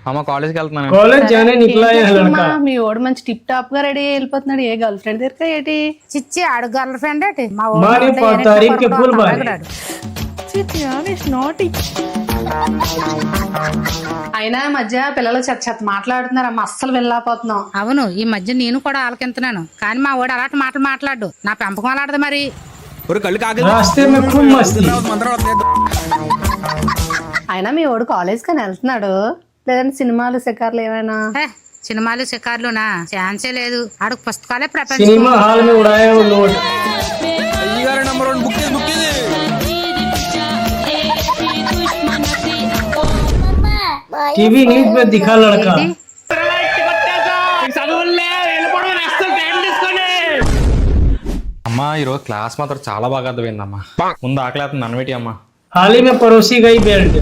అమ్మ కాలేజ్కి వెళ్తున్నాను. कॉलेज जाने निकला है लड़का। మీ ఓడు మంచి టిప్ టాప్ గా రెడీ వెళ్ళిపోతున్నాడు. ఏ గర్ల్ ఫ్రెండ్ దగ్గర ఏంటి? చిచ్చి ఆడు గర్ల్ ఫ్రెండ్ ఏంటి మా माँ ने तारीफ के फूल मारे। అయినా మధ్య పిల్లలు చెత్త మాట్లాడుతున్నారు అమ్మ, అస్సలు వెళ్ళలేకపోతున్నాం. అవును ఈ మధ్య నేను కూడా ఆలకింతున్నాను కానీ మా వాడు అలాంటి మాటలు మాట్లాడు. నా పెంపకం అలాడదు మరి. रास्ते में खूब मस्ती। అయినా మీ ఓడు కాలేజ్ కని వెళ్తున్నాడు, లేదంటే సినిమాలు షికార్లు ఏమైనా? హే, సినిమాలు షికార్లునా? ఛాన్సే లేదు. ఆడు పుస్తకాలే ప్రపంచం. सिनेमा हॉल में उड़ाया वो नोट। टीवी न्यूज में दिखा लड़का। అమ్మా ఈరోజు క్లాస్ మాత్రం చాలా బాగా అర్థమైందమ్మా. ముందు ఆకలి అవుతుంది, అన్నవేటి అమ్మా. हाल ही में पड़ोसी गई बेल्ट।